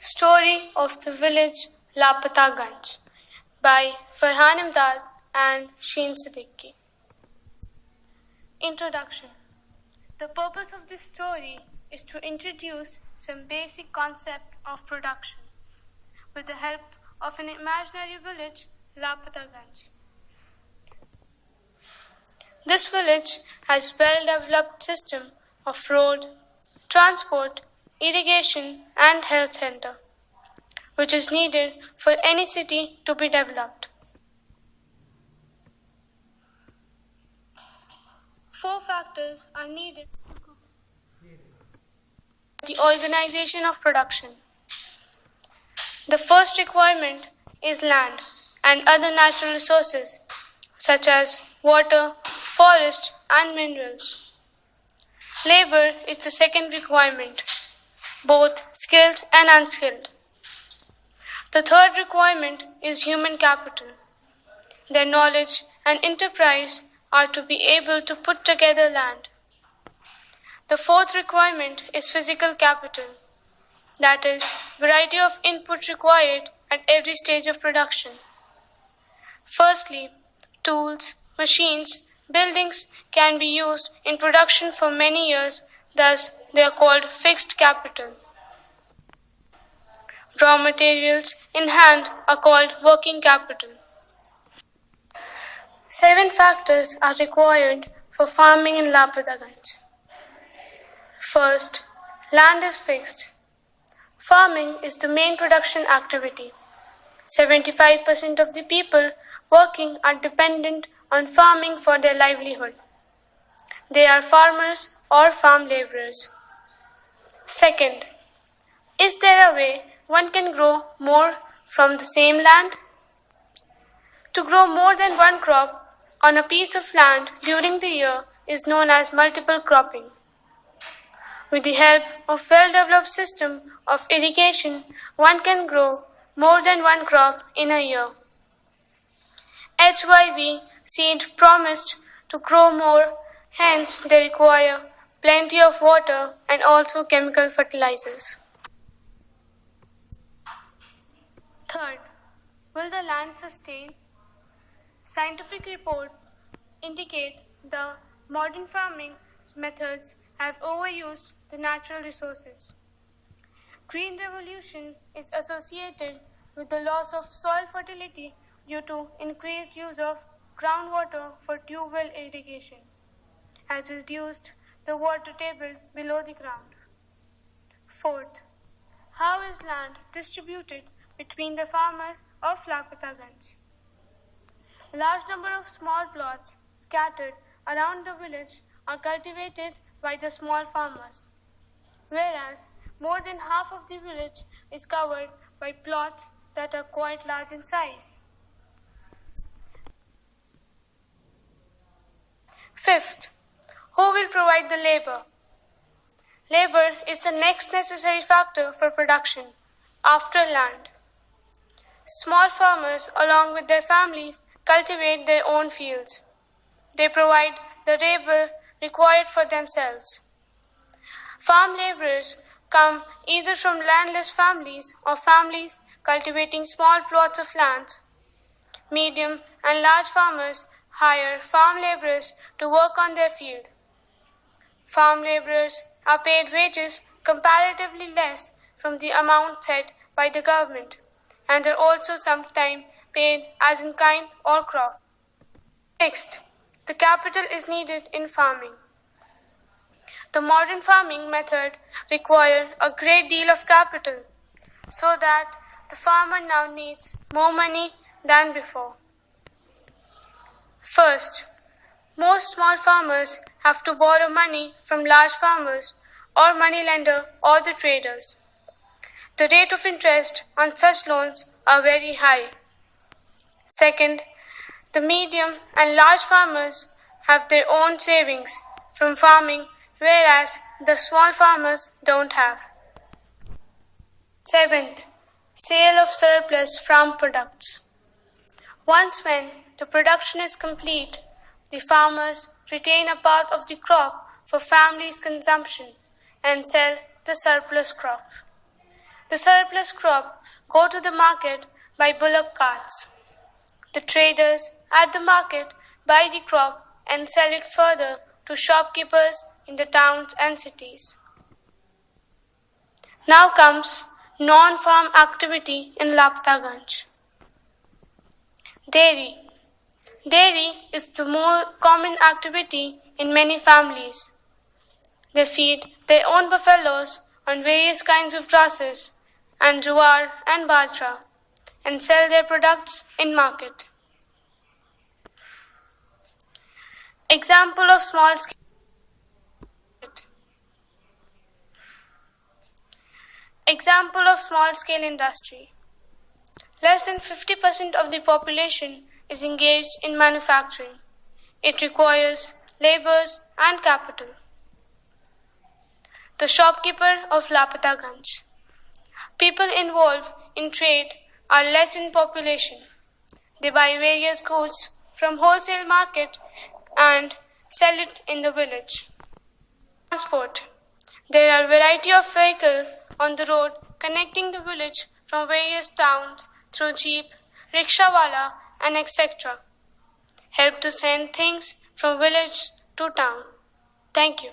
Story of the Village Lapataganj by Farhan Imdad and Sheen Siddiqui. Introduction. The purpose of this story is to introduce some basic concept of production with the help of an imaginary village, Lapataganj. This village has well-developed system of road, transport, irrigation and health center, which is needed for any city to be developed. 4 factors are needed for the organization of production. The first requirement is land and other natural resources such as water, forest and minerals. Labor is the second requirement, both skilled and unskilled. The third requirement is human capital. Their knowledge and enterprise are to be able to put together land. The fourth requirement is physical capital, that is, variety of input required at every stage of production. Firstly, tools, machines, buildings can be used in production for many years, thus they are called fixed capital. Raw materials in hand are called working capital. 7 factors are required for farming in Lapataganj. First, land is fixed. Farming is the main production activity. 75% of the people working are dependent on farming for their livelihood. They are farmers or farm laborers. Second, is there a way one can grow more from the same land? To grow more than one crop on a piece of land during the year is known as multiple cropping. With the help of well-developed system of irrigation, one can grow more than one crop in a year. HYV seed promised to grow more, hence they require plenty of water and also chemical fertilizers. Third, will the land sustain? Scientific reports indicate the modern farming methods have overused the natural resources. Green revolution is associated with the loss of soil fertility due to increased use of groundwater for tube well irrigation, has reduced the water table below the ground. Fourth, how is land distributed between the farmers of Lapataganj? A large number of small plots scattered around the village are cultivated by the small farmers, whereas more than half of the village is covered by plots that are quite large in size. Fifth, who will provide the labor? Labor is the next necessary factor for production after land. Small farmers, along with their families, cultivate their own fields. They provide the labor required for themselves. Farm laborers come either from landless families or families cultivating small plots of land. Medium and large farmers hire farm laborers to work on their field. Farm laborers are paid wages comparatively less from the amount set by the government, and are also sometimes paid as in kind or crop. Next, the capital is needed in farming. The modern farming method requires a great deal of capital, so that the farmer now needs more money than before. First, most small farmers have to borrow money from large farmers or moneylender or the traders. The rate of interest on such loans are very high. Second, the medium and large farmers have their own savings from farming, whereas the small farmers don't have. Seventh, sale of surplus farm products. Once when the production is complete, the farmers retain a part of the crop for family's consumption and sell the surplus crop. The surplus crop go to the market by bullock carts. The traders at the market buy the crop and sell it further to shopkeepers in the towns and cities. Now comes non-farm activity in Laptaganj. Dairy. Dairy is the more common activity in many families. They feed their own buffaloes on various kinds of grasses and jowar and bajra and sell their products in market. Example of small scale industry. Less than 50% of the population is engaged in manufacturing. It requires labours and capital. The shopkeeper of Lapataganj. People involved in trade are less in population. They buy various goods from wholesale market and sell it in the village. Transport. There are variety of vehicles on the road connecting the village from various towns through jeep, rickshawala and etc. Help to send things from village to town. Thank you.